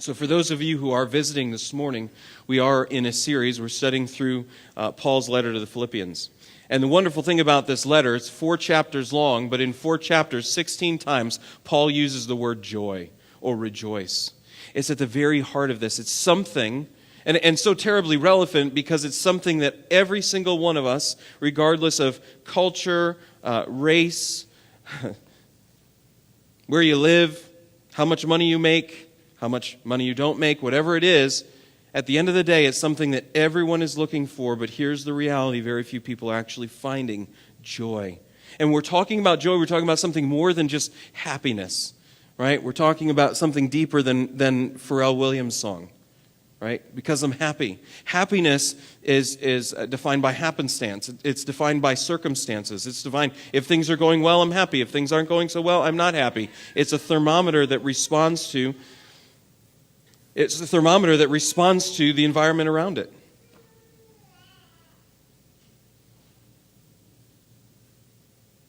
So for those of you who are visiting this morning, we are in a series. We're studying through Paul's letter to the Philippians. And the wonderful thing about this letter, it's 4 chapters long, but in 4 chapters, 16 times, Paul uses the word joy or rejoice. It's at the very heart of this. It's something, and so terribly relevant because it's something that every single one of us, regardless of culture, race, where you live, how much money you make, how much money you don't make, whatever it is, at the end of the day, it's something that everyone is looking for, but here's the reality: very few people are actually finding joy. And we're talking about joy, we're talking about something more than just happiness, right? We're talking about something deeper than Pharrell Williams' song, right? Because I'm happy. Happiness is defined by happenstance. It's defined by circumstances. It's defined, if things are going well, I'm happy. If things aren't going so well, I'm not happy. It's a thermometer that responds to the environment around it.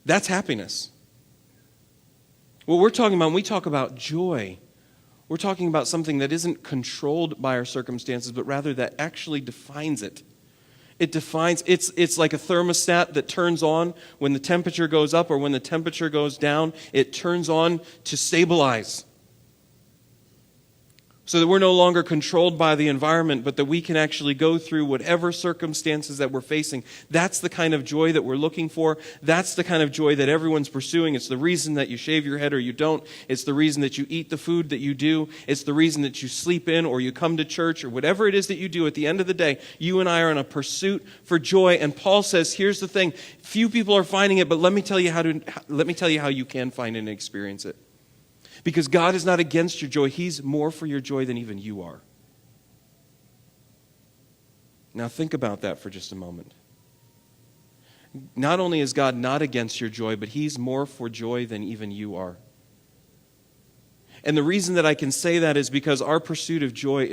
That's happiness. What we're talking about when we talk about joy, we're talking about something that isn't controlled by our circumstances, but rather that actually defines it. It's like a thermostat that turns on when the temperature goes up or when the temperature goes down. It turns on to stabilize, so that we're no longer controlled by the environment, but that we can actually go through whatever circumstances that we're facing. That's the kind of joy that we're looking for. That's the kind of joy that everyone's pursuing. It's the reason that you shave your head or you don't. It's the reason that you eat the food that you do. It's the reason that you sleep in or you come to church or whatever it is that you do. At the end of the day, you and I are on a pursuit for joy. And Paul says, here's the thing: few people are finding it, but let me tell you how you can find it and experience it. Because God is not against your joy. He's more for your joy than even you are. Now think about that for just a moment. Not only is God not against your joy, but He's more for joy than even you are. And the reason that I can say that is because our pursuit of joy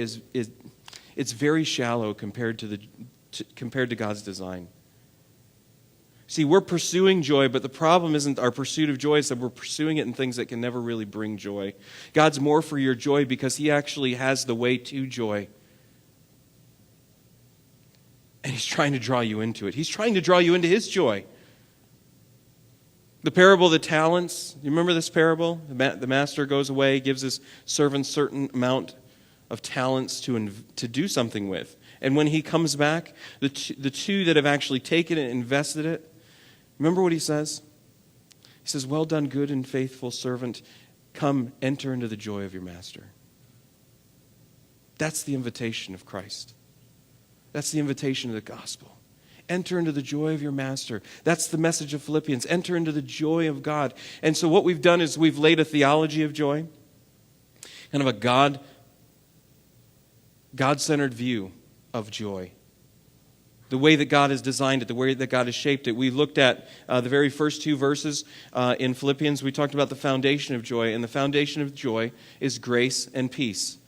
it's very shallow compared to God's design. See, we're pursuing joy, but the problem isn't our pursuit of joy, it's that we're pursuing it in things that can never really bring joy. God's more for your joy because He actually has the way to joy. And He's trying to draw you into it. He's trying to draw you into His joy. The parable of the talents, you remember this parable? The master goes away, gives his servant a certain amount of talents to do something with. And when he comes back, the two that have actually taken it and invested it, remember what he says? He says, "Well done, good and faithful servant. Come, enter into the joy of your master." That's the invitation of Christ. That's the invitation of the gospel. Enter into the joy of your master. That's the message of Philippians. Enter into the joy of God. And so what we've done is we've laid a theology of joy, kind of a God-centered view of joy. The way that God has designed it, the way that God has shaped it. We looked at the very first 2 verses in Philippians. We talked about the foundation of joy, and the foundation of joy is grace and peace.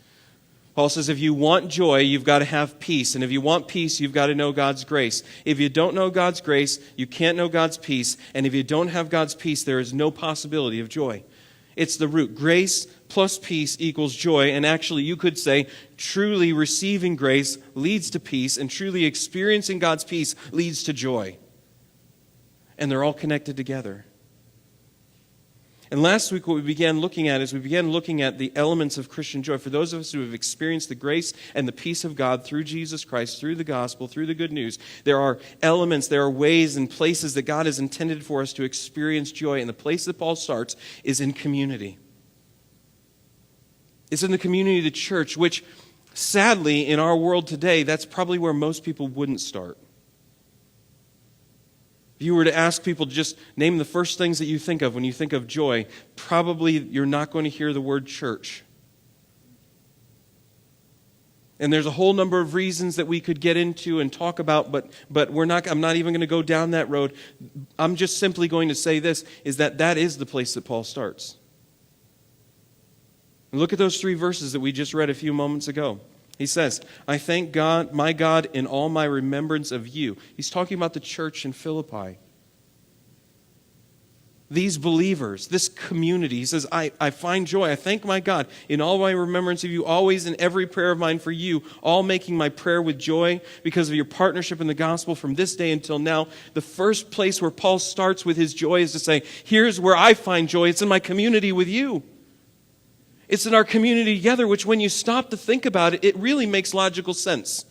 Paul says if you want joy, you've got to have peace. And if you want peace, you've got to know God's grace. If you don't know God's grace, you can't know God's peace. And if you don't have God's peace, there is no possibility of joy. It's the root. Grace plus peace equals joy. And actually, you could say, truly receiving grace leads to peace, and truly experiencing God's peace leads to joy. And they're all connected together. And last week, what we began looking at the elements of Christian joy. For those of us who have experienced the grace and the peace of God through Jesus Christ, through the gospel, through the good news, there are elements, there are ways and places that God has intended for us to experience joy. And the place that Paul starts is in community. It's in the community of the church, which sadly, in our world today, that's probably where most people wouldn't start. If you were to ask people to just name the first things that you think of when you think of joy, probably you're not going to hear the word church. And there's a whole number of reasons that we could get into and talk about, but I'm not even going to go down that road. I'm just simply going to say this, is that is the place that Paul starts. And look at those 3 verses that we just read a few moments ago. He says, "I thank God, my God, in all my remembrance of you." He's talking about the church in Philippi. these believers, this community. He says, I find joy. I thank my God in all my remembrance of you, always in every prayer of mine for you, all making my prayer with joy because of your partnership in the gospel from this day until now. The first place where Paul starts with his joy is to say, here's where I find joy. It's in my community with you. It's in our community together, which when you stop to think about it, it really makes logical sense.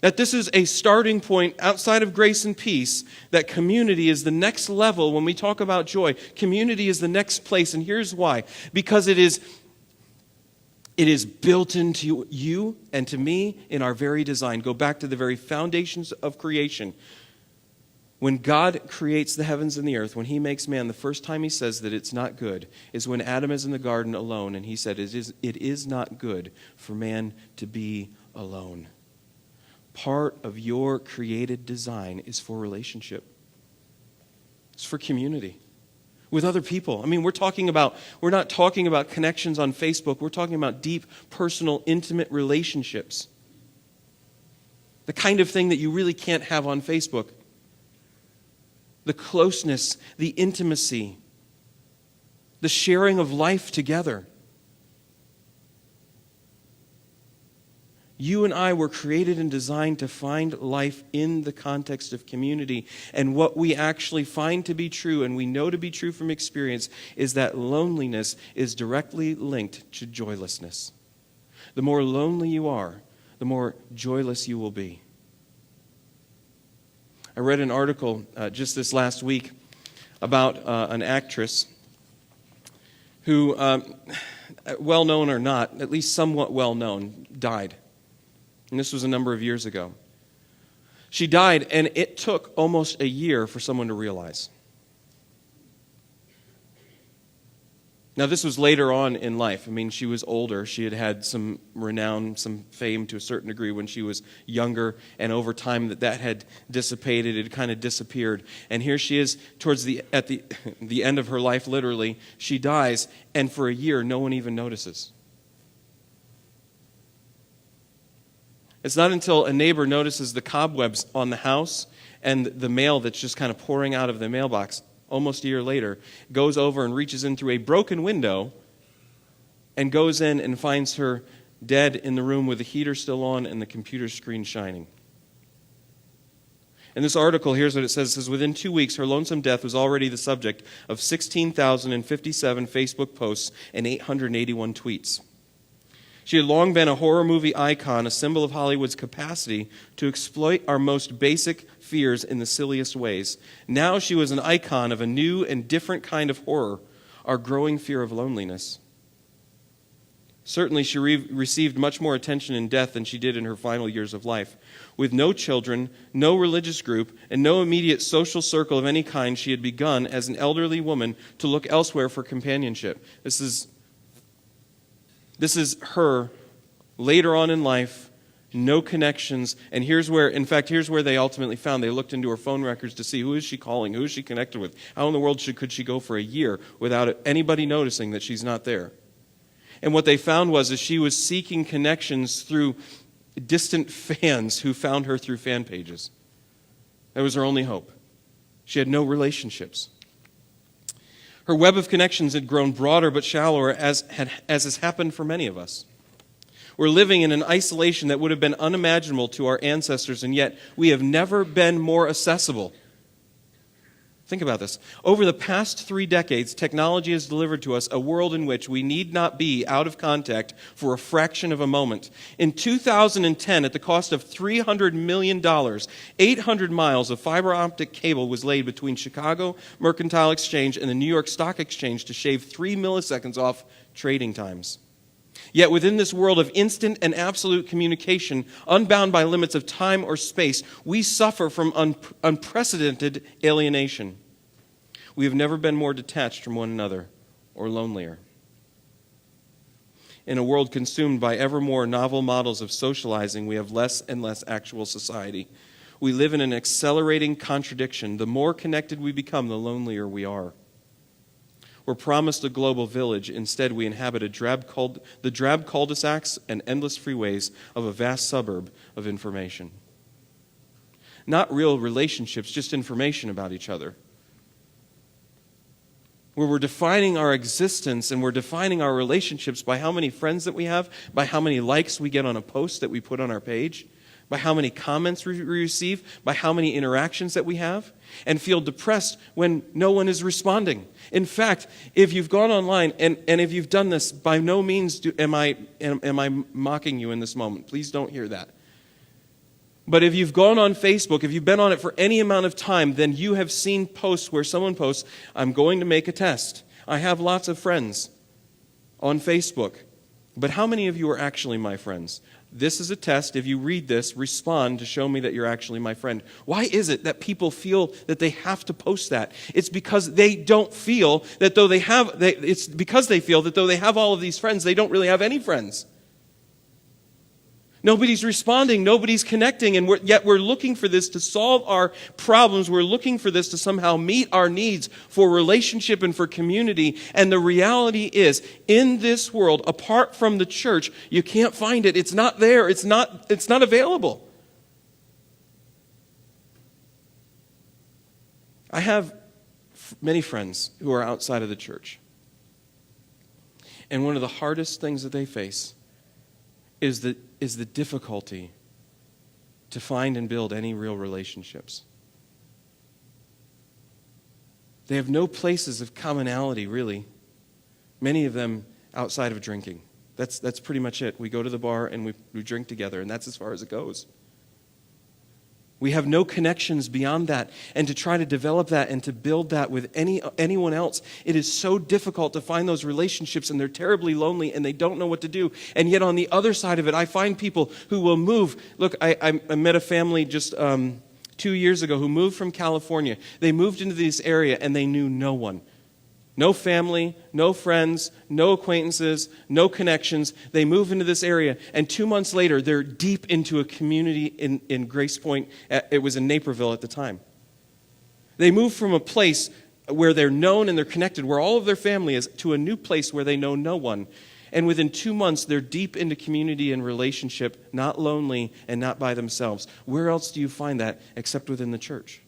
That this is a starting point outside of grace and peace, that community is the next level when we talk about joy. Community is the next place, and here's why. Because it is built into you and to me in our very design. Go back to the very foundations of creation. When God creates the heavens and the earth, when he makes man, the first time he says that it's not good is when Adam is in the garden alone, and he said, it is not good for man to be alone. Part of your created design is for relationship. It's for community with other people. I mean, we're not talking about connections on Facebook. We're talking about deep, personal, intimate relationships. The kind of thing that you really can't have on Facebook. The closeness, the intimacy, the sharing of life together. You and I were created and designed to find life in the context of community. And what we actually find to be true, and we know to be true from experience, is that loneliness is directly linked to joylessness. The more lonely you are, the more joyless you will be. I read an article just this last week about an actress who, well-known or not, at least somewhat well-known, died. And this was a number of years ago. She died, and it took almost a year for someone to realize. Now, this was later on in life. I mean, she was older. She had had some renown, some fame to a certain degree when she was younger, and over time that had dissipated. It kind of disappeared. And here she is at the end of her life, literally. She dies, and for a year, no one even notices. It's not until a neighbor notices the cobwebs on the house and the mail that's just kind of pouring out of the mailbox almost a year later, goes over and reaches in through a broken window and goes in and finds her dead in the room with the heater still on and the computer screen shining. In this article, here's what it says. It says, within 2 weeks, her lonesome death was already the subject of 16,057 Facebook posts and 881 tweets. She had long been a horror movie icon, a symbol of Hollywood's capacity to exploit our most basic fears in the silliest ways. Now she was an icon of a new and different kind of horror, our growing fear of loneliness. Certainly, she received much more attention in death than she did in her final years of life. With no children, no religious group, and no immediate social circle of any kind, she had begun, as an elderly woman, to look elsewhere for companionship. This is her later on in life, no connections, and here's where they ultimately found. They looked into her phone records to see who is she calling, who is she connected with. How in the world could she go for a year without anybody noticing that she's not there? And what they found was she was seeking connections through distant fans who found her through fan pages. That was her only hope. She had no relationships. Her web of connections had grown broader but shallower, as has happened for many of us. We're living in an isolation that would have been unimaginable to our ancestors, and yet we have never been more accessible. Think about this. Over the past 3 decades, technology has delivered to us a world in which we need not be out of contact for a fraction of a moment. In 2010, at the cost of $300 million, 800 miles of fiber optic cable was laid between Chicago Mercantile Exchange and the New York Stock Exchange to shave 3 milliseconds off trading times. Yet within this world of instant and absolute communication, unbound by limits of time or space, we suffer from unprecedented alienation. We have never been more detached from one another or lonelier. In a world consumed by ever more novel models of socializing, we have less and less actual society. We live in an accelerating contradiction. The more connected we become, the lonelier we are. We're promised a global village. Instead, we inhabit the drab cul-de-sacs and endless freeways of a vast suburb of information. Not real relationships, just information about each other. where we're defining our existence and we're defining our relationships by how many friends that we have, by how many likes we get on a post that we put on our page, by how many comments we receive, by how many interactions that we have, and feel depressed when no one is responding. In fact, if you've gone online, and if you've done this, by no means am I mocking you in this moment. Please don't hear that. But if you've gone on Facebook, if you've been on it for any amount of time, then you have seen posts where someone posts, I'm going to make a test. I have lots of friends on Facebook. But how many of you are actually my friends? This is a test. If you read this, respond to show me that you're actually my friend. Why is it that people feel that they have to post that? It's because they don't feel that though they have, it's because they feel that though they have all of these friends, they don't really have any friends. Nobody's responding, nobody's connecting, and yet we're looking for this to solve our problems. We're looking for this to somehow meet our needs for relationship and for community. And the reality is, in this world, apart from the church, you can't find it. It's not there. It's not available. I have many friends who are outside of the church. And one of the hardest things that they face is the difficulty to find and build any real relationships. They have no places of commonality, really. Many of them outside of drinking. That's pretty much it. We go to the bar and we drink together, and that's as far as it goes. We have no connections beyond that. And to try to develop that and to build that with anyone else, it is so difficult to find those relationships, and they're terribly lonely and they don't know what to do. And yet on the other side of it, I find people who will move. Look, I met a family just 2 years ago who moved from California. They moved into this area and they knew no one. No family, no friends, no acquaintances, no connections. They move into this area, and 2 months later, they're deep into a community in Grace Pointe. It was in Naperville at the time. They move from a place where they're known and they're connected, where all of their family is, to a new place where they know no one. And within 2 months, they're deep into community and relationship, not lonely and not by themselves. Where else do you find that except within the church?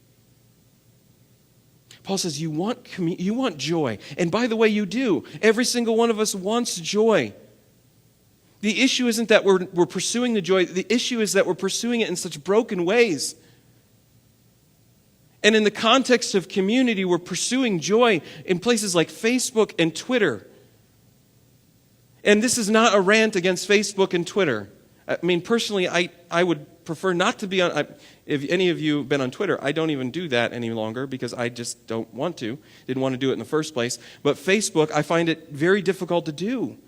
Paul says you want joy. And by the way, you do. Every single one of us wants joy. The issue isn't that we're pursuing the joy. The issue is that we're pursuing it in such broken ways. And in the context of community, we're pursuing joy in places like Facebook and Twitter. And this is not a rant against Facebook and Twitter. I mean, personally, I would prefer not to be on. If any of you have been on Twitter, I don't even do that any longer because I just don't want to. Didn't want to do it in the first place. But Facebook, I find it very difficult to do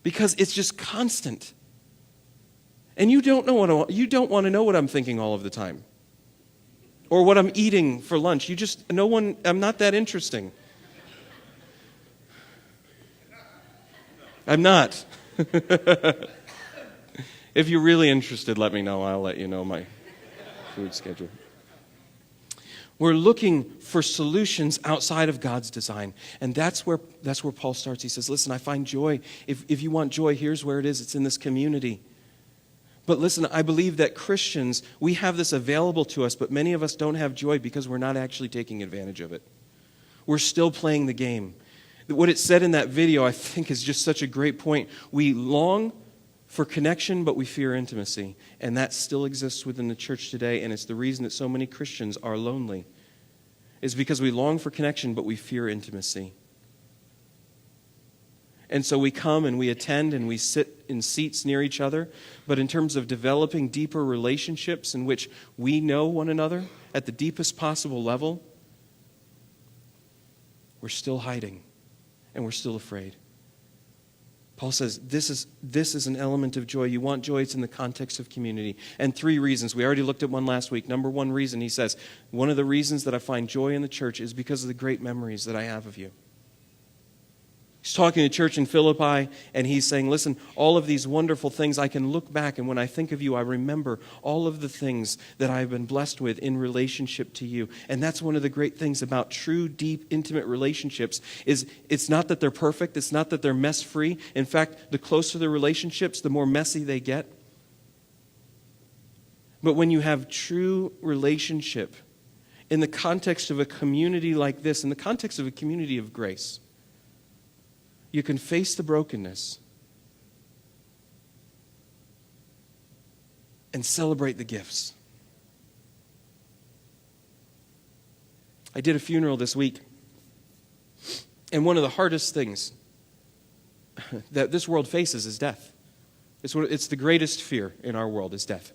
because it's just constant. And you don't want to know what I'm thinking all of the time, or what I'm eating for lunch. I'm not that interesting. I'm not. If you're really interested, let me know. I'll let you know my food schedule. We're looking for solutions outside of God's design. And that's where Paul starts. He says, listen, I find joy. If you want joy, here's where it is. It's in this community. But listen, I believe that Christians, we have this available to us, but many of us don't have joy because we're not actually taking advantage of it. We're still playing the game. What it said in that video, I think, is just such a great point. We long for connection, but we fear intimacy. And that still exists within the church today, and it's the reason that so many Christians are lonely. It's because we long for connection, but we fear intimacy. And so we come and we attend and we sit in seats near each other, but in terms of developing deeper relationships in which we know one another at the deepest possible level, we're still hiding and we're still afraid. Paul says this is an element of joy. You want joy, it's in the context of community. And 3 reasons. We already looked at one last week. Number 1 reason, he says, one of the reasons that I find joy in the church is because of the great memories that I have of you. He's talking to the church in Philippi, and he's saying, listen, all of these wonderful things, I can look back, and when I think of you, I remember all of the things that I've been blessed with in relationship to you. And that's one of the great things about true, deep, intimate relationships is it's not that they're perfect. It's not that they're mess-free. In fact, the closer the relationships, the more messy they get. But when you have true relationship in the context of a community like this, in the context of a community of grace, you can face the brokenness and celebrate the gifts. I did a funeral this week, and one of the hardest things that this world faces is death. It's the greatest fear in our world is death.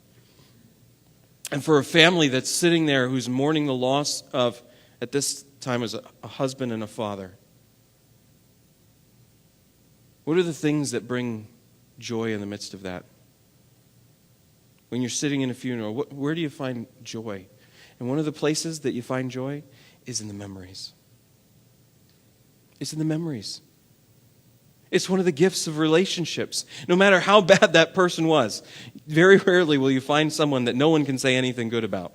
And for a family that's sitting there who's mourning the loss of, at this time, as a husband and a father, what are the things that bring joy in the midst of that? When you're sitting in a funeral, where do you find joy? And one of the places that you find joy is in the memories. It's in the memories. It's one of the gifts of relationships. No matter how bad that person was, very rarely will you find someone that no one can say anything good about.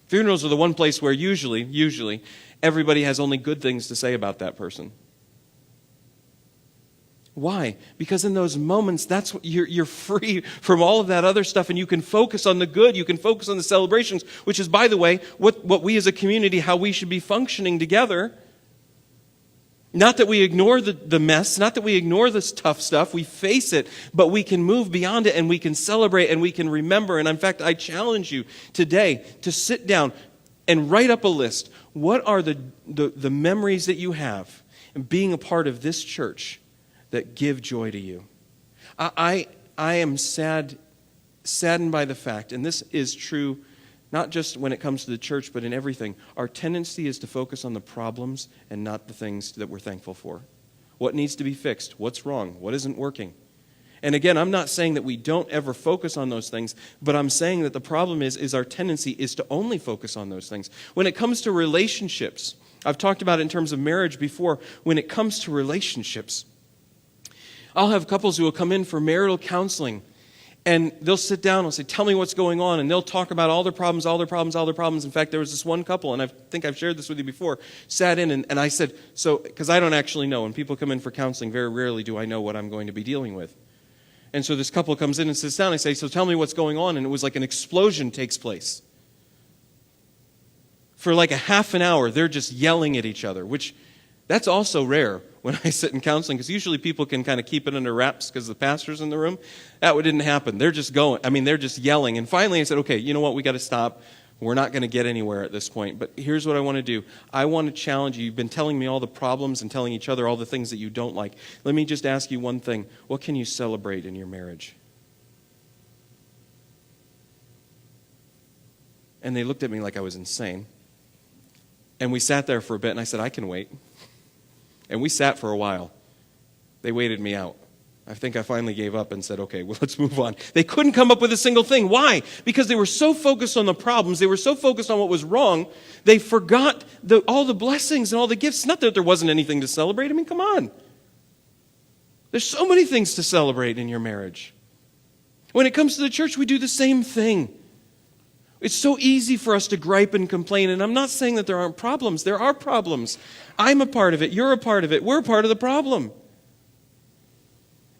Funerals are the one place where usually, everybody has only good things to say about that person. Why? Because in those moments, that's what you're free from all of that other stuff, and you can focus on the good. You can focus on the celebrations, which is, by the way, what we as a community, how we should be functioning together. Not that we ignore the mess, not that we ignore this tough stuff. We face it, but we can move beyond it, and we can celebrate, and we can remember. And in fact, I challenge you today to sit down and write up a list. What are the memories that you have in being a part of this church that give joy to you? I am saddened by the fact, and this is true not just when it comes to the church, but in everything. Our tendency is to focus on the problems and not the things that we're thankful for. What needs to be fixed? What's wrong? What isn't working? And again, I'm not saying that we don't ever focus on those things, but I'm saying that the problem is our tendency is to only focus on those things. When it comes to relationships, I've talked about it in terms of marriage before. When it comes to relationships, I'll have couples who will come in for marital counseling, and they'll sit down and say, tell me what's going on, and they'll talk about all their problems. In fact, there was this one couple, and I think I've shared this with you before, sat in, and I said, so, because I don't actually know. When people come in for counseling, very rarely do I know what I'm going to be dealing with. And so this couple comes in and sits down, and I say, so tell me what's going on, and it was like an explosion takes place. For like a half an hour, they're just yelling at each other, which that's also rare when I sit in counseling, because usually people can kind of keep it under wraps because the pastor's in the room. That didn't happen. They're just going. They're just yelling. And finally I said, okay, you know what? We got to stop. We're not going to get anywhere at this point. But here's what I want to do. I want to challenge you. You've been telling me all the problems and telling each other all the things that you don't like. Let me just ask you one thing. What can you celebrate in your marriage? And they looked at me like I was insane. And we sat there for a bit, and I said, I can wait. And we sat for a while. They waited me out. I think I finally gave up and said, okay, well, let's move on. They couldn't come up with a single thing. Why? Because they were so focused on the problems. They were so focused on what was wrong. They forgot all the blessings and all the gifts. Not that there wasn't anything to celebrate. Come on. There's so many things to celebrate in your marriage. When it comes to the church, we do the same thing. It's so easy for us to gripe and complain, and I'm not saying that there aren't problems. There are problems. I'm a part of it. You're a part of it. We're a part of the problem.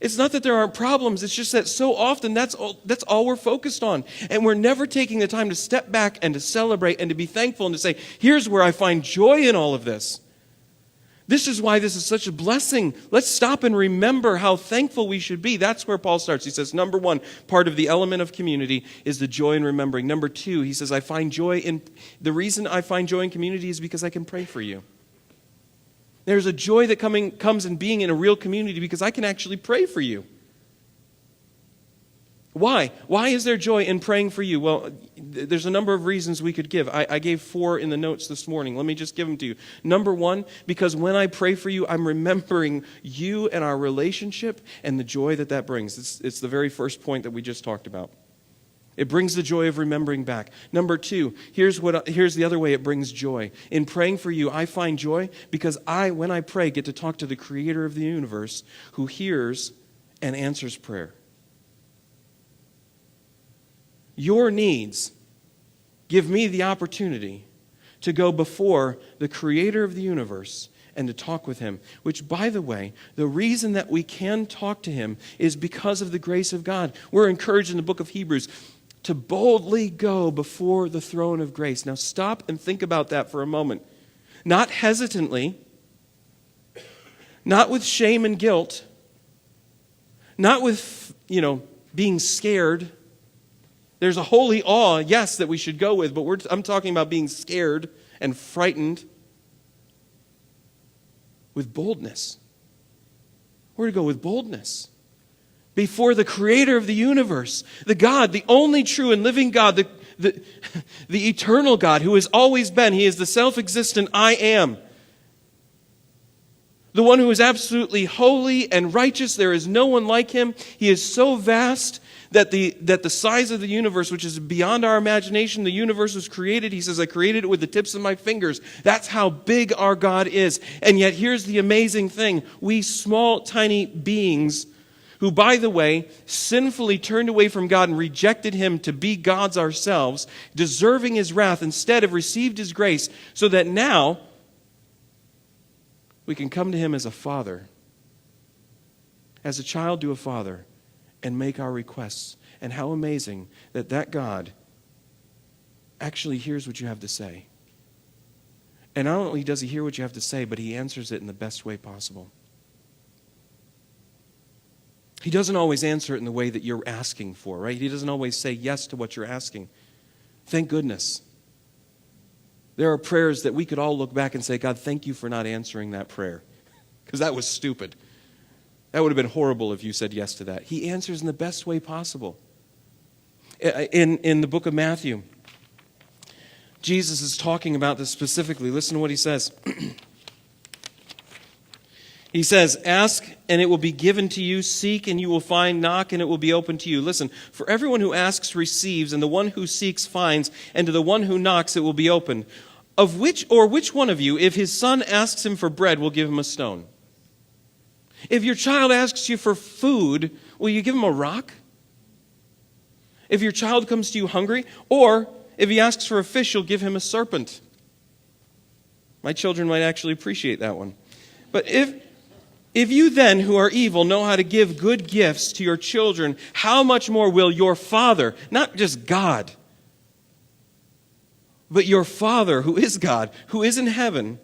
It's not that there aren't problems. It's just that so often that's all we're focused on. And we're never taking the time to step back and to celebrate and to be thankful and to say, here's where I find joy in all of this. This is why this is such a blessing. Let's stop and remember how thankful we should be. That's where Paul starts. He says, number one, part of the element of community is the joy in remembering. Number two, he says, the reason I find joy in community is because I can pray for you. There's a joy that comes in being in a real community because I can actually pray for you. Why? Why is there joy in praying for you? Well, there's a number of reasons we could give. I gave 4 in the notes this morning. Let me just give them to you. Number one, because when I pray for you, I'm remembering you and our relationship and the joy that brings. It's the very first point that we just talked about. It brings the joy of remembering back. Number two, here's the other way it brings joy. In praying for you, I find joy because when I pray, get to talk to the Creator of the universe who hears and answers prayer. Your needs give me the opportunity to go before the Creator of the universe and to talk with Him. Which, by the way, the reason that we can talk to Him is because of the grace of God. We're encouraged in the book of Hebrews to boldly go before the throne of grace. Now stop and think about that for a moment. Not hesitantly, Not with shame and guilt. Not with, being scared. There's a holy awe, yes, that we should go with, but I'm talking about being scared and frightened with boldness. We're to go with boldness before the creator of the universe, the God, the only true and living God, the eternal God who has always been. He is the self-existent I am. The one who is absolutely holy and righteous. There is no one like him. He is so vast that the size of the universe, which is beyond our imagination, the universe was created. He says, I created it with the tips of my fingers. That's how big our God is. And yet here's the amazing thing. We small, tiny beings who, by the way, sinfully turned away from God and rejected him to be gods ourselves, deserving his wrath, instead have received his grace, so that now we can come to him as a father, as a child to a father, and make our requests. And how amazing that God actually hears what you have to say. And not only does he hear what you have to say, but he answers it in the best way possible. He doesn't always answer it in the way that you're asking for, right? He doesn't always say yes to what you're asking. Thank goodness. There are prayers that we could all look back and say, God, thank you for not answering that prayer. Because that was stupid. That would have been horrible if you said yes to that. He answers in the best way possible. In the book of Matthew, Jesus is talking about this specifically. Listen to what he says. He says, ask and it will be given to you. Seek and you will find. Knock and it will be opened to you. Listen, for everyone who asks receives, and the one who seeks finds, and to the one who knocks it will be opened. Which one of you, if his son asks him for bread, will give him a stone? If your child asks you for food, will you give him a rock? If your child comes to you hungry, or if he asks for a fish, you'll give him a serpent. My children might actually appreciate that one. But if you then, who are evil, know how to give good gifts to your children, how much more will your Father, not just God, but your Father who is God, who is in heaven,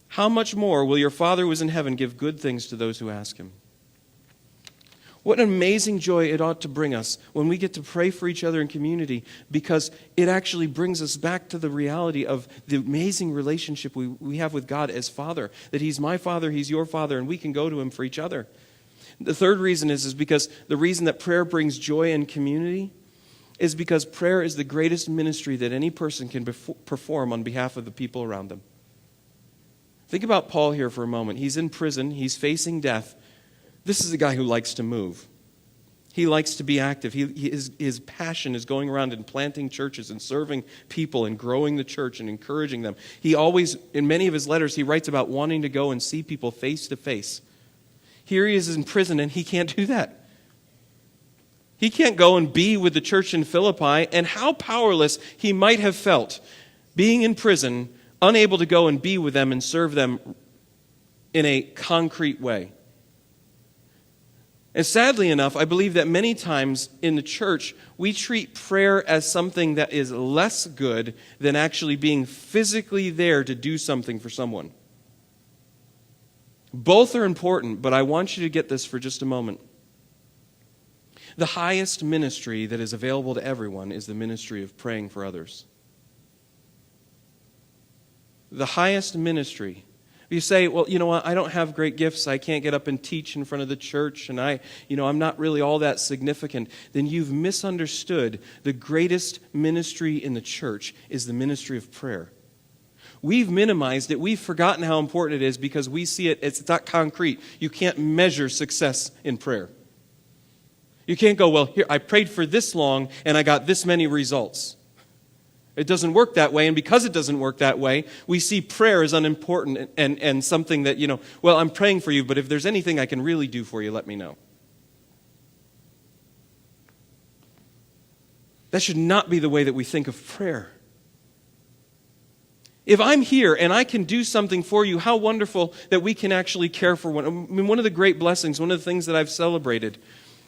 how much more will your Father who is in heaven give good things to those who ask him? What an amazing joy it ought to bring us when we get to pray for each other in community, because it actually brings us back to the reality of the amazing relationship we have with God as Father, that he's my Father, he's your Father, and we can go to him for each other. The third reason is because the reason that prayer brings joy in community is because prayer is the greatest ministry that any person can perform on behalf of the people around them. Think about Paul here for a moment. He's in prison. He's facing death. This is a guy who likes to move. He likes to be active. His passion is going around and planting churches and serving people and growing the church and encouraging them. He always, in many of his letters, he writes about wanting to go and see people face to face. Here he is in prison and he can't do that. He can't go and be with the church in Philippi, and how powerless he might have felt being in prison, unable to go and be with them and serve them in a concrete way. And sadly enough, I believe that many times in the church, we treat prayer as something that is less good than actually being physically there to do something for someone. Both are important, but I want you to get this for just a moment. The highest ministry that is available to everyone is the ministry of praying for others. The highest ministry. You say, well, you know what, I don't have great gifts, I can't get up and teach in front of the church, and I'm not really all that significant. Then you've misunderstood the greatest ministry in the church is the ministry of prayer. We've minimized it, we've forgotten how important it is because we see it's not concrete. You can't measure success in prayer. You can't go, well, here, I prayed for this long and I got this many results. It doesn't work that way, and because it doesn't work that way, we see prayer as unimportant and something that, well, I'm praying for you, but if there's anything I can really do for you, let me know. That should not be the way that we think of prayer. If I'm here and I can do something for you, how wonderful that we can actually care for one. I mean, one of the great blessings, one of the things that I've celebrated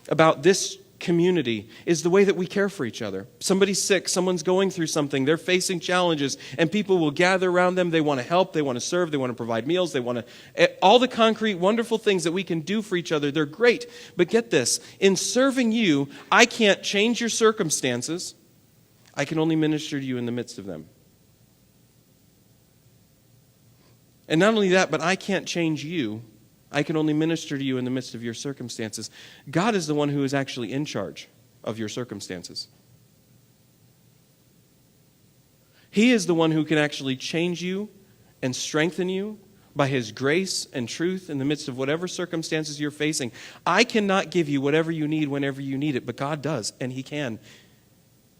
about this community is the way that we care for each other. Somebody's sick, someone's going through something, they're facing challenges, and people will gather around them. They want to help, they want to serve, they want to provide meals, they want to... All the concrete, wonderful things that we can do for each other, they're great. But get this, in serving you, I can't change your circumstances. I can only minister to you in the midst of them. And not only that, but I can't change you. I can only minister to you in the midst of your circumstances. God is the one who is actually in charge of your circumstances. He is the one who can actually change you and strengthen you by His grace and truth in the midst of whatever circumstances you're facing. I cannot give you whatever you need whenever you need it, but God does, and He can.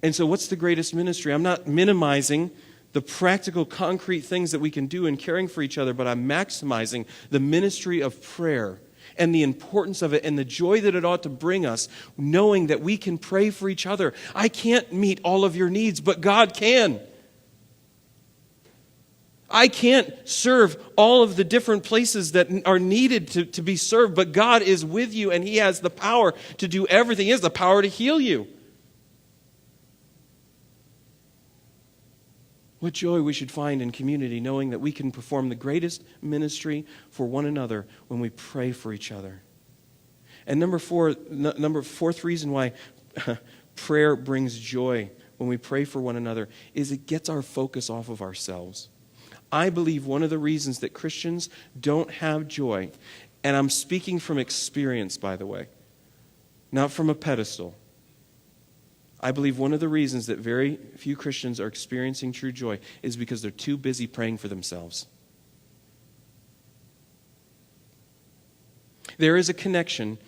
And so what's the greatest ministry? I'm not minimizing the practical, concrete things that we can do in caring for each other, but I'm maximizing the ministry of prayer and the importance of it and the joy that it ought to bring us, knowing that we can pray for each other. I can't meet all of your needs, but God can. I can't serve all of the different places that are needed to be served, but God is with you, and He has the power to do everything. He has the power to heal you. What joy we should find in community, knowing that we can perform the greatest ministry for one another when we pray for each other. And fourth reason why prayer brings joy when we pray for one another is it gets our focus off of ourselves. I believe one of the reasons that Christians don't have joy, and I'm speaking from experience, by the way, not from a pedestal. I believe one of the reasons that very few Christians are experiencing true joy is because they're too busy praying for themselves. There is a connection.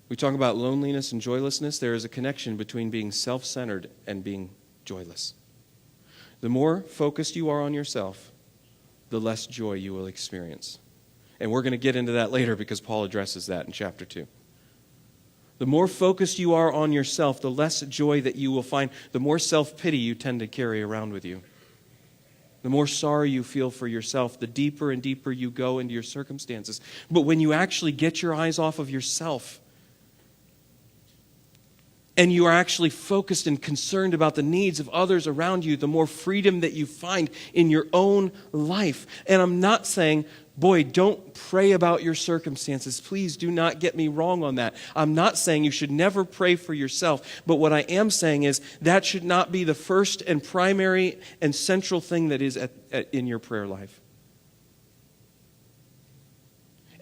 We talk about loneliness and joylessness. There is a connection between being self-centered and being joyless. The more focused you are on yourself, the less joy you will experience. And we're going to get into that later because Paul addresses that in chapter 2. The more focused you are on yourself, the less joy that you will find, the more self-pity you tend to carry around with you. The more sorry you feel for yourself, the deeper and deeper you go into your circumstances. But when you actually get your eyes off of yourself, and you are actually focused and concerned about the needs of others around you, the more freedom that you find in your own life. And I'm not saying, boy, don't pray about your circumstances. Please do not get me wrong on that. I'm not saying you should never pray for yourself. But what I am saying is that should not be the first and primary and central thing that is in your prayer life.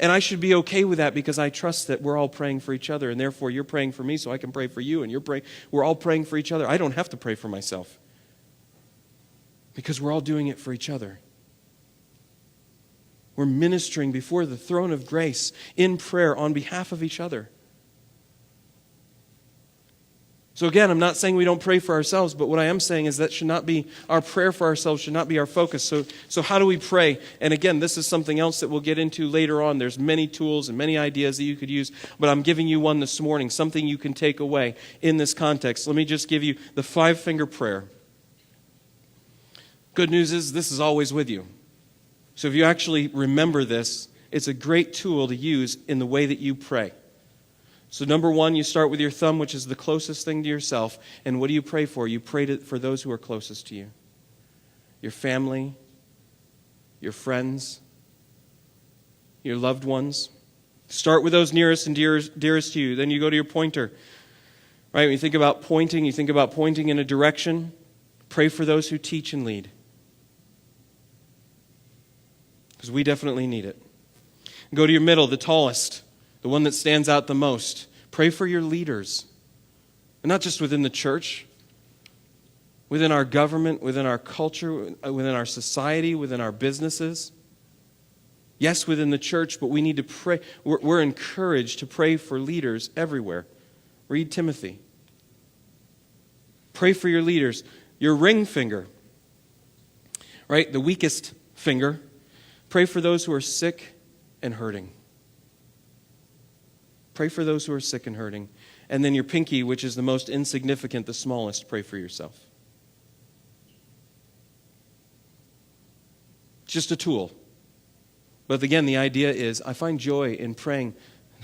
And I should be okay with that because I trust that we're all praying for each other, and therefore you're praying for me so I can pray for you, and we're all praying for each other. I don't have to pray for myself because we're all doing it for each other. We're ministering before the throne of grace in prayer on behalf of each other. So again, I'm not saying we don't pray for ourselves, but what I am saying is that should not be our prayer for ourselves, should not be our focus. So how do we pray? And again, this is something else that we'll get into later on. There's many tools and many ideas that you could use, but I'm giving you one this morning, something you can take away in this context. Let me just give you the 5-finger prayer. Good news is this is always with you. So if you actually remember this, it's a great tool to use in the way that you pray. So number 1, you start with your thumb, which is the closest thing to yourself. And what do you pray for? You pray for those who are closest to you. Your family, your friends, your loved ones. Start with those nearest and dearest to you. Then you go to your pointer. Right? When you think about pointing in a direction. Pray for those who teach and lead. Because we definitely need it. Go to your middle, the tallest. The one that stands out the most. Pray for your leaders. And not just within the church, within our government, within our culture, within our society, within our businesses. Yes, within the church, but we need to pray. We're encouraged to pray for leaders everywhere. Read Timothy. Pray for your leaders. Your ring finger, right? The weakest finger. Pray for those who are sick and hurting. Pray for those who are sick and hurting. And then your pinky, which is the most insignificant, the smallest, pray for yourself. It's just a tool. But again, the idea is I find joy in praying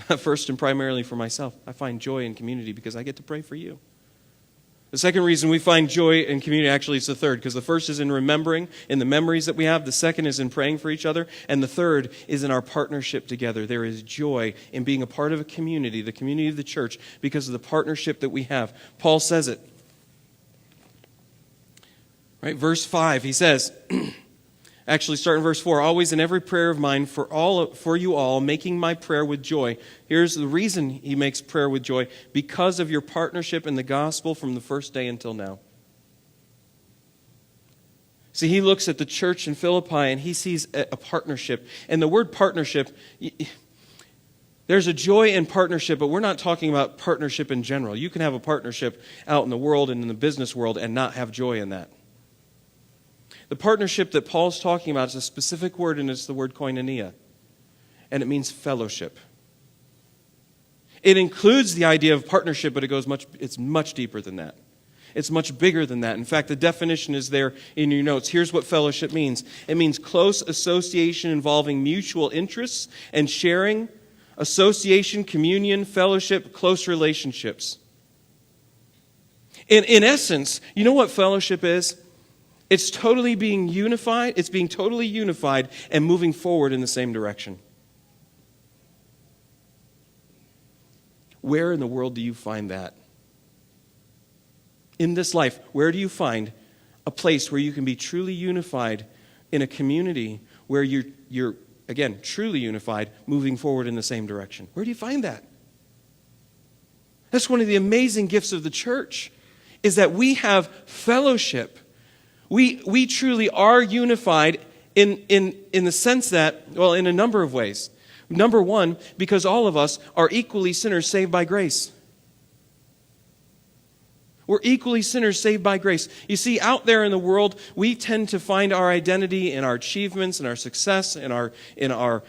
not first and primarily for myself. I find joy in community because I get to pray for you. The second reason we find joy in community, actually it's the third, because the first is in remembering, in the memories that we have. The second is in praying for each other. And the third is in our partnership together. There is joy in being a part of a community, the community of the church, because of the partnership that we have. Paul says it. Right, verse 5, he says, actually start in verse 4, always in every prayer of mine for you all, making my prayer with joy. Here's the reason he makes prayer with joy, because of your partnership in the gospel from the first day until now. See, he looks at the church in Philippi and he sees a partnership. And the word partnership, there's a joy in partnership, but we're not talking about partnership in general. You can have a partnership out in the world and in the business world and not have joy in that. The partnership that Paul's talking about is a specific word, and it's the word koinonia. And it means fellowship. It includes the idea of partnership, but it's much deeper than that. It's much bigger than that. In fact, the definition is there in your notes. Here's what fellowship means. It means close association involving mutual interests and sharing, association, communion, fellowship, close relationships. In essence, you know what fellowship is? It's totally being unified. It's being totally unified and moving forward in the same direction. Where in the world do you find that? In this life, where do you find a place where you can be truly unified in a community where you're again, truly unified, moving forward in the same direction? Where do you find that? That's one of the amazing gifts of the church, is that we have fellowship. We truly are unified in the sense that, well, in a number of ways. Number one, because all of us are equally sinners saved by grace. We're equally sinners saved by grace. You see, out there in the world, we tend to find our identity in our achievements, in our success, in our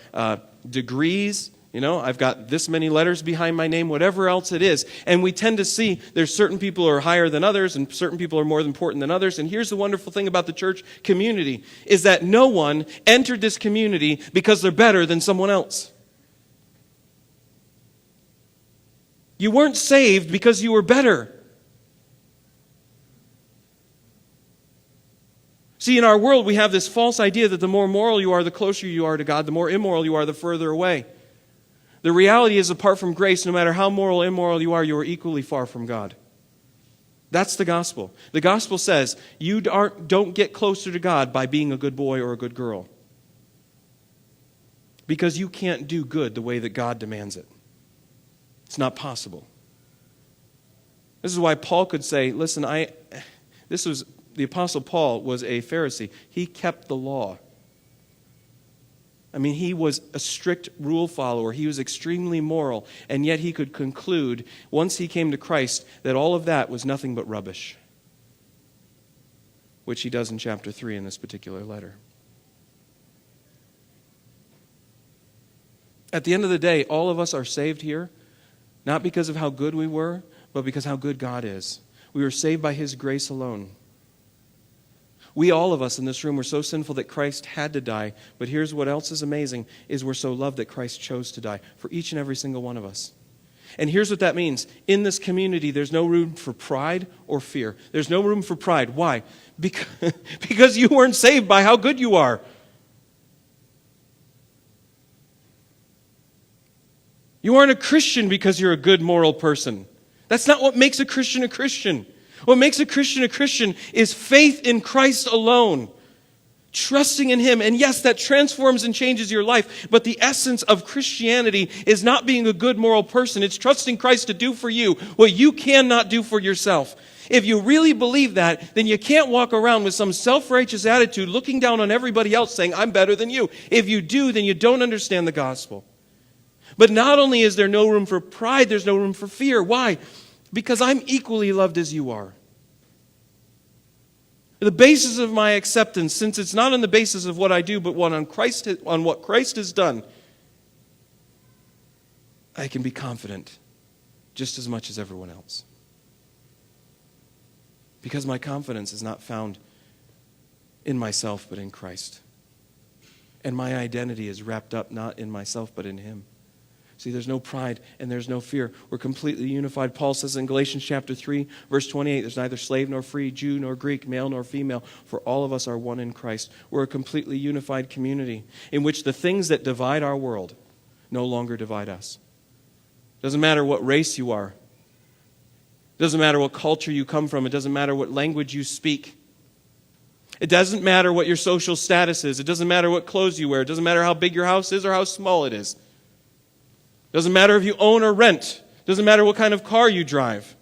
degrees. You know, I've got this many letters behind my name, whatever else it is. And we tend to see there's certain people who are higher than others and certain people are more important than others. And here's the wonderful thing about the church community, is that no one entered this community because they're better than someone else. You weren't saved because you were better. See, in our world, we have this false idea that the more moral you are, the closer you are to God. The more immoral you are, the further away. The reality is, apart from grace, no matter how moral or immoral you are equally far from God. That's the gospel. The gospel says you don't get closer to God by being a good boy or a good girl. Because you can't do good the way that God demands it. It's not possible. This is why Paul could say, listen, the Apostle Paul was a Pharisee. He kept the law. I mean, he was a strict rule follower. He was extremely moral. And yet he could conclude, once he came to Christ, that all of that was nothing but rubbish. Which he does in chapter 3 in this particular letter. At the end of the day, all of us are saved here, not because of how good we were, but because how good God is. We were saved by His grace alone. We, all of us in this room, were so sinful that Christ had to die. But here's what else is amazing, is we're so loved that Christ chose to die for each and every single one of us. And here's what that means. In this community, there's no room for pride or fear. There's no room for pride. Why? Because you weren't saved by how good you are. You aren't a Christian because you're a good moral person. That's not what makes a Christian a Christian. What makes a Christian is faith in Christ alone. Trusting in Him. And yes, that transforms and changes your life. But the essence of Christianity is not being a good moral person. It's trusting Christ to do for you what you cannot do for yourself. If you really believe that, then you can't walk around with some self-righteous attitude looking down on everybody else saying, I'm better than you. If you do, then you don't understand the gospel. But not only is there no room for pride, there's no room for fear. Why? Because I'm equally loved as you are. The basis of my acceptance, since it's not on the basis of what I do, but on what Christ has done, I can be confident just as much as everyone else. Because my confidence is not found in myself, but in Christ. And my identity is wrapped up not in myself, but in Him. See, there's no pride and there's no fear. We're completely unified. Paul says in Galatians chapter 3, verse 28, there's neither slave nor free, Jew nor Greek, male nor female, for all of us are one in Christ. We're a completely unified community in which the things that divide our world no longer divide us. Doesn't matter what race you are. Doesn't matter what culture you come from. It doesn't matter what language you speak. It doesn't matter what your social status is. It doesn't matter what clothes you wear. It doesn't matter how big your house is or how small it is. It doesn't matter if you own or rent. It doesn't matter what kind of car you drive.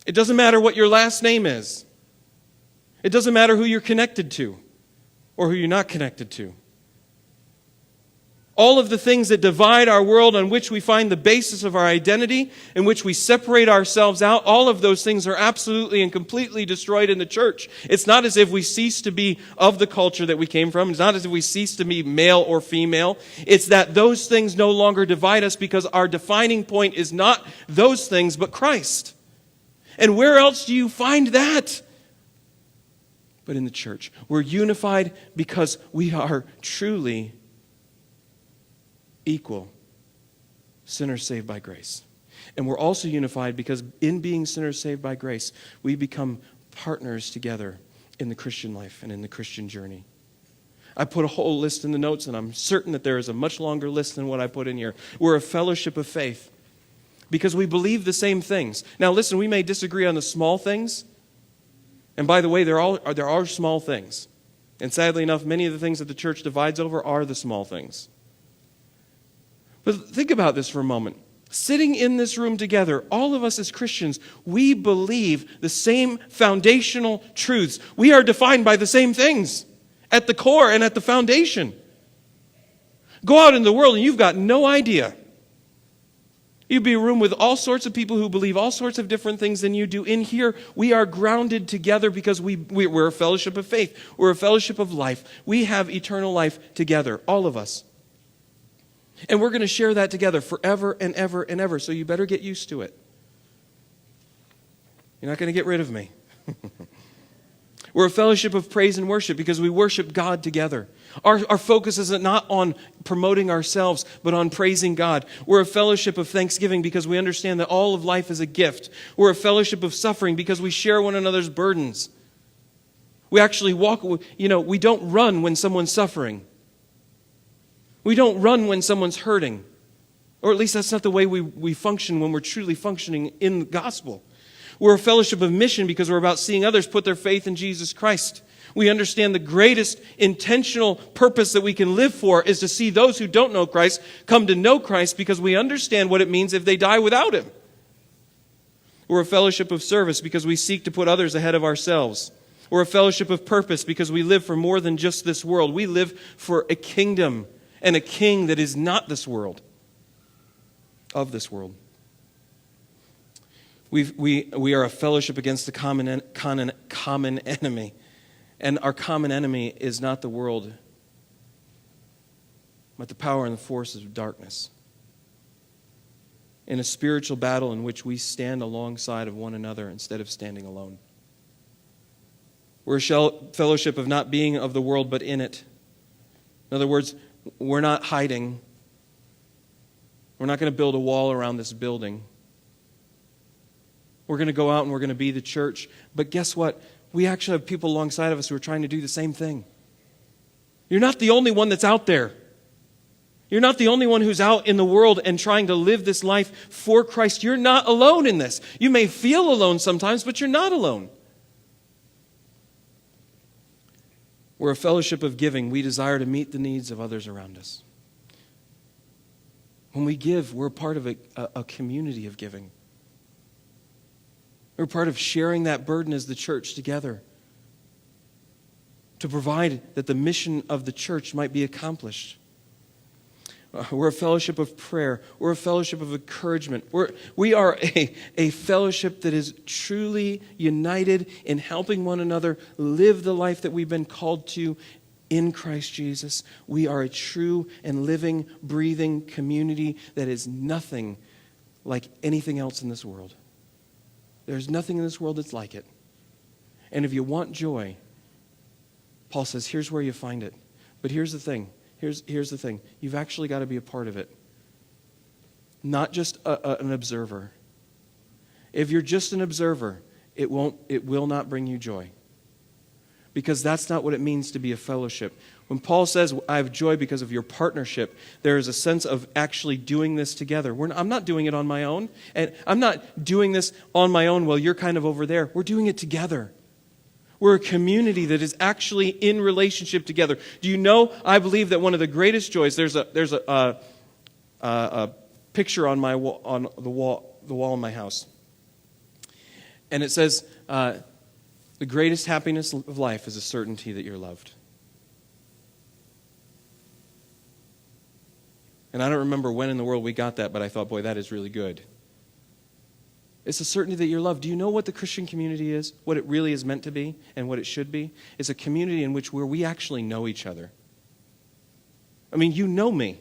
It doesn't matter what your last name is. It doesn't matter who you're connected to or who you're not connected to. All of the things that divide our world, on which we find the basis of our identity, in which we separate ourselves out, all of those things are absolutely and completely destroyed in the church. It's not as if we cease to be of the culture that we came from. It's not as if we cease to be male or female. It's that those things no longer divide us because our defining point is not those things but Christ. And where else do you find that? But in the church. We're unified because we are truly equal sinners saved by grace. And we're also unified because in being sinners saved by grace, we become partners together in the Christian life and in the Christian journey. I put a whole list in the notes, and I'm certain that there is a much longer list than what I put in here. We're a fellowship of faith because we believe the same things. Now listen, we may disagree on the small things. And by the way, there are small things. And sadly enough, many of the things that the church divides over are the small things. But think about this for a moment. Sitting in this room together, all of us as Christians, we believe the same foundational truths. We are defined by the same things at the core and at the foundation. Go out in the world and you've got no idea. You'd be in a room with all sorts of people who believe all sorts of different things than you do. In here, we are grounded together because we're a fellowship of faith. We're a fellowship of life. We have eternal life together, all of us. And we're going to share that together forever and ever and ever. So you better get used to it. You're not going to get rid of me. We're a fellowship of praise and worship because we worship God together. Our focus is not on promoting ourselves, but on praising God. We're a fellowship of thanksgiving because we understand that all of life is a gift. We're a fellowship of suffering because we share one another's burdens. We actually walk, we don't run when someone's suffering. We don't run when someone's hurting. Or at least that's not the way we function when we're truly functioning in the gospel. We're a fellowship of mission because we're about seeing others put their faith in Jesus Christ. We understand the greatest intentional purpose that we can live for is to see those who don't know Christ come to know Christ because we understand what it means if they die without Him. We're a fellowship of service because we seek to put others ahead of ourselves. We're a fellowship of purpose because we live for more than just this world. We live for a kingdom and a king that is not this world, of this world. We are a fellowship against the common enemy. And our common enemy is not the world, but the power and the forces of darkness. In a spiritual battle in which we stand alongside of one another instead of standing alone. We're a fellowship of not being of the world, but in it. In other words, we're not hiding. We're not going to build a wall around this building. We're going to go out and we're going to be the church. But guess what? We actually have people alongside of us who are trying to do the same thing. You're not the only one that's out there. You're not the only one who's out in the world and trying to live this life for Christ. You're not alone in this. You may feel alone sometimes, but you're not alone. We're a fellowship of giving. We desire to meet the needs of others around us. When we give, we're part of a community of giving. We're part of sharing that burden as the church together to provide that the mission of the church might be accomplished. We're a fellowship of prayer. We're a fellowship of encouragement. We are a fellowship that is truly united in helping one another live the life that we've been called to in Christ Jesus. We are a true and living, breathing community that is nothing like anything else in this world. There's nothing in this world that's like it. And if you want joy, Paul says, here's where you find it. But here's the thing. Here's the thing. You've actually got to be a part of it. Not just an observer. If you're just an observer, it will not bring you joy. Because that's not what it means to be a fellowship. When Paul says, I have joy because of your partnership, there is a sense of actually doing this together. I'm not doing it on my own. And I'm not doing this on my own while you're kind of over there. We're doing it together. We're a community that is actually in relationship together. Do you know, I believe that one of the greatest joys, there's a picture on my wall, on the wall in my house. And it says, the greatest happiness of life is a certainty that you're loved. And I don't remember when in the world we got that, but I thought, boy, that is really good. It's a certainty that you're loved. Do you know what the Christian community is? What it really is meant to be and what it should be? It's a community in which where we actually know each other. I mean, you know me.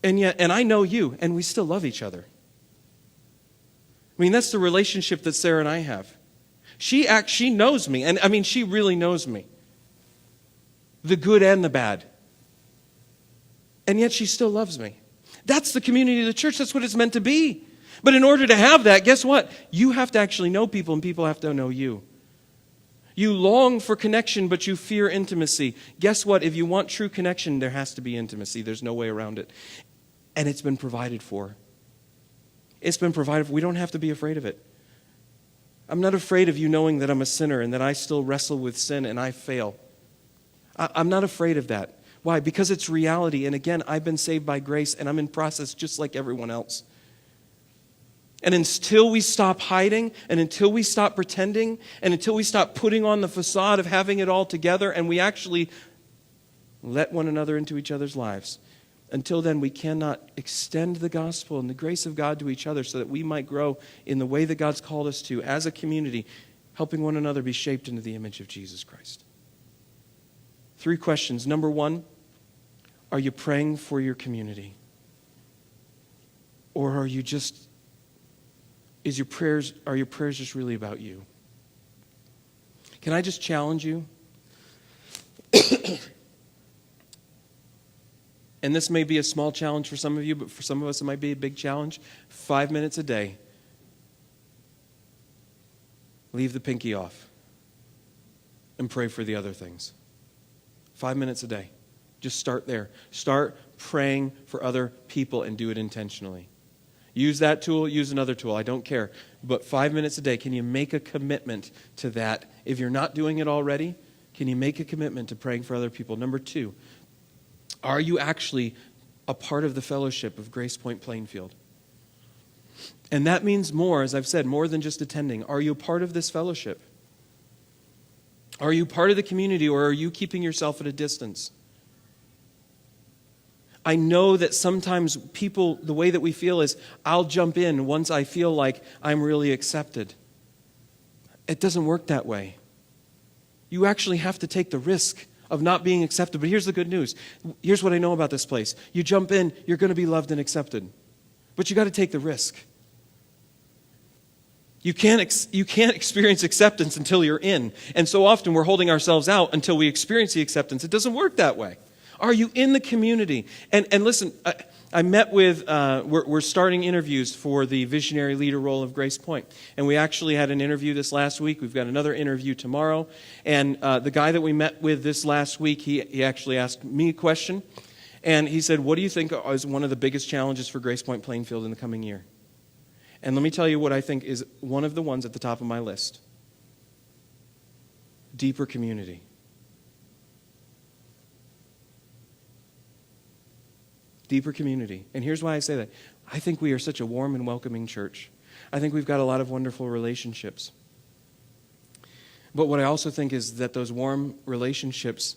And I know you, and we still love each other. I mean, that's the relationship that Sarah and I have. She knows me, and I mean, she really knows me. The good and the bad. And yet she still loves me. That's the community of the church. That's what it's meant to be. But in order to have that, guess what? You have to actually know people, and people have to know you. You long for connection, but you fear intimacy. Guess what? If you want true connection, there has to be intimacy. There's no way around it. And it's been provided for. It's been provided for. We don't have to be afraid of it. I'm not afraid of you knowing that I'm a sinner and that I still wrestle with sin and I fail. I'm not afraid of that. Why? Because it's reality. And again, I've been saved by grace and I'm in process just like everyone else. And until we stop hiding and until we stop pretending and until we stop putting on the facade of having it all together and we actually let one another into each other's lives, until then we cannot extend the gospel and the grace of God to each other so that we might grow in the way that God's called us to as a community, helping one another be shaped into the image of Jesus Christ. 3 questions. Number 1, are you praying for your community? Or are your prayers just really about you? Can I just challenge you? And this may be a small challenge for some of you, but for some of us it might be a big challenge. 5 minutes a day. Leave the pinky off. And pray for the other things. 5 minutes a day. Just start there. Start praying for other people and do it intentionally. Use that tool, use another tool. I don't care. But 5 minutes a day, can you make a commitment to that? If you're not doing it already, can you make a commitment to praying for other people? Number 2, are you actually a part of the fellowship of Grace Pointe Plainfield? And that means more, as I've said, more than just attending. Are you a part of this fellowship? Are you part of the community, or are you keeping yourself at a distance? I know that sometimes people, the way that we feel is, I'll jump in once I feel like I'm really accepted. It doesn't work that way. You actually have to take the risk of not being accepted. But here's the good news. Here's what I know about this place. You jump in, you're going to be loved and accepted. But you got to take the risk. You can't experience acceptance until you're in. And so often we're holding ourselves out until we experience the acceptance. It doesn't work that way. Are you in the community? And listen, I met with, we're starting interviews for the visionary leader role of Grace Pointe. And we actually had an interview this last week. We've got another interview tomorrow. And the guy that we met with this last week, he actually asked me a question. And he said, what do you think is one of the biggest challenges for Grace Pointe Plainfield in the coming year? And let me tell you what I think is one of the ones at the top of my list. Deeper community. Deeper community. And here's why I say that. I think we are such a warm and welcoming church. I think we've got a lot of wonderful relationships. But what I also think is that those warm relationships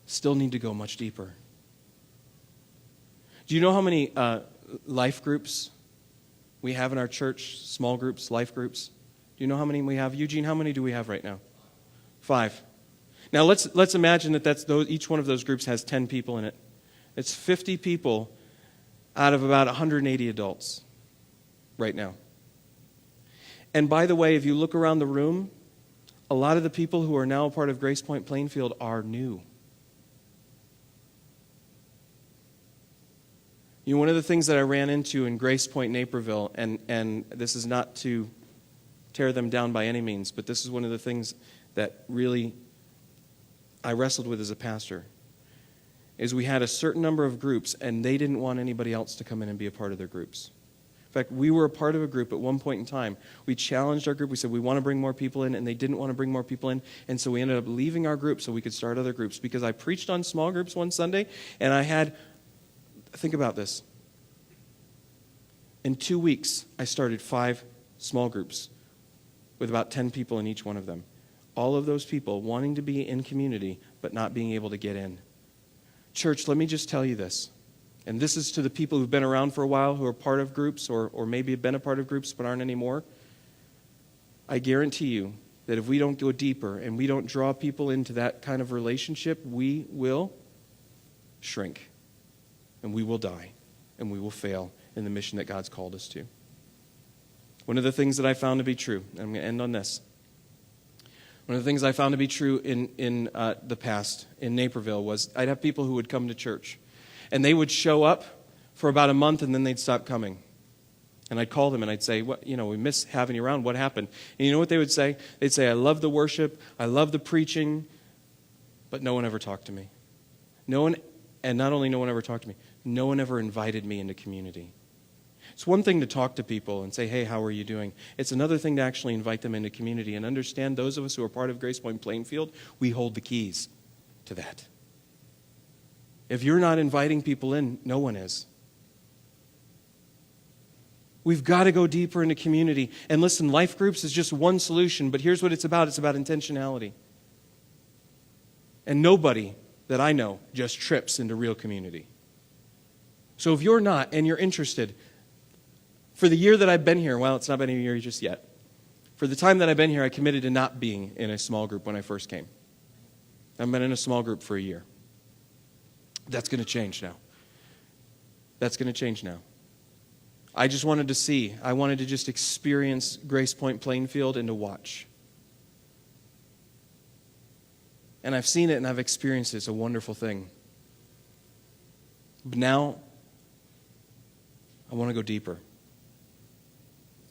still need to go much deeper. Do you know how many life groups we have in our church? Small groups, life groups. Do you know how many we have? Eugene, how many do we have right now? 5. Now let's imagine that each one of those groups has 10 people in it. It's 50 people out of about 180 adults right now. And by the way, if you look around the room, a lot of the people who are now a part of Grace Pointe Plainfield are new. You know, one of the things that I ran into in Grace Pointe, Naperville, and this is not to tear them down by any means, but this is one of the things that really I wrestled with as a pastor, is we had a certain number of groups, and they didn't want anybody else to come in and be a part of their groups. In fact, we were a part of a group at one point in time. We challenged our group. We said, we want to bring more people in, and they didn't want to bring more people in. And so we ended up leaving our group so we could start other groups, because I preached on small groups one Sunday, and I had, think about this. In 2 weeks, I started 5 small groups with about 10 people in each one of them. All of those people wanting to be in community, but not being able to get in. Church, let me just tell you this. And this is to the people who've been around for a while, who are part of groups, or maybe have been a part of groups but aren't anymore. I guarantee you that if we don't go deeper and we don't draw people into that kind of relationship, we will shrink, and we will die, and we will fail in the mission that God's called us to. One of the things that I found to be true, and I'm going to end on this. One of the things I found to be true in the past in Naperville was I'd have people who would come to church, and they would show up for about a month, and then they'd stop coming. And I'd call them, and I'd say, we miss having you around. What happened? And you know what they would say? They'd say, I love the worship, I love the preaching, but no one ever talked to me. No one, and not only no one ever talked to me, no one ever invited me into community. It's one thing to talk to people and say, hey, how are you doing? It's another thing to actually invite them into community and understand those of us who are part of Grace Pointe Plainfield, we hold the keys to that. If you're not inviting people in, no one is. We've got to go deeper into community. And listen, life groups is just one solution, but here's what it's about. It's about intentionality. And nobody that I know just trips into real community. So if you're not and you're interested, for the year that I've been here, well, it's not been a year just yet. For the time that I've been here, I committed to not being in a small group when I first came. I've been in a small group for a year. That's going to change now. That's going to change now. I just wanted to see. I wanted to just experience Grace Pointe Plainfield and to watch. And I've seen it and I've experienced it. It's a wonderful thing. But now, I want to go deeper.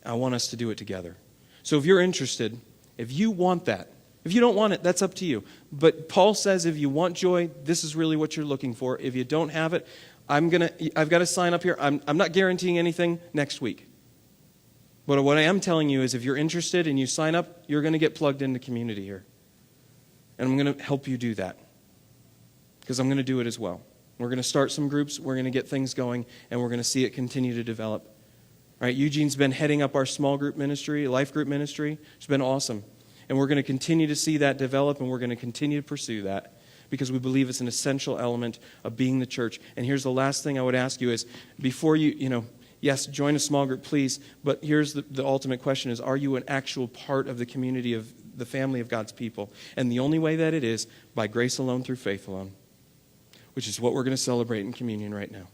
I want us to do it together. So if you're interested, if you want that, if you don't want it, that's up to you. But Paul says if you want joy, this is really what you're looking for. If you don't have it, I've got to sign up here. I'm not guaranteeing anything next week. But what I am telling you is if you're interested and you sign up, you're going to get plugged into community here. And I'm going to help you do that. Because I'm going to do it as well. We're going to start some groups, we're going to get things going, and we're going to see it continue to develop. All right, Eugene's been heading up our small group ministry, life group ministry. It's been awesome. And we're going to continue to see that develop, and we're going to continue to pursue that because we believe it's an essential element of being the church. And here's the last thing I would ask you is, before yes, join a small group, please, but here's the ultimate question is, are you an actual part of the community of the family of God's people? And the only way that it is, by grace alone, through faith alone, which is what we're going to celebrate in communion right now.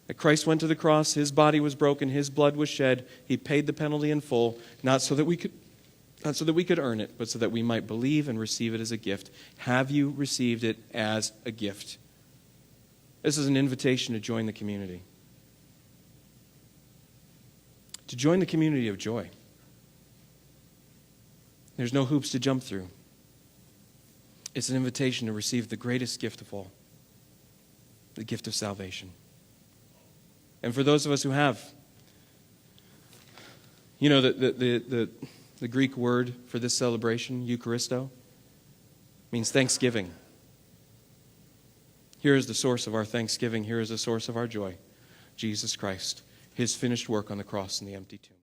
That Christ went to the cross, his body was broken, his blood was shed, he paid the penalty in full, not so that we could earn it, but so that we might believe and receive it as a gift. Have you received it as a gift? This is an invitation to join the community. To join the community of joy. There's no hoops to jump through. It's an invitation to receive the greatest gift of all, the gift of salvation. And for those of us who have, the Greek word for this celebration, Eucharisto, means thanksgiving. Here is the source of our thanksgiving. Here is the source of our joy, Jesus Christ, his finished work on the cross and the empty tomb.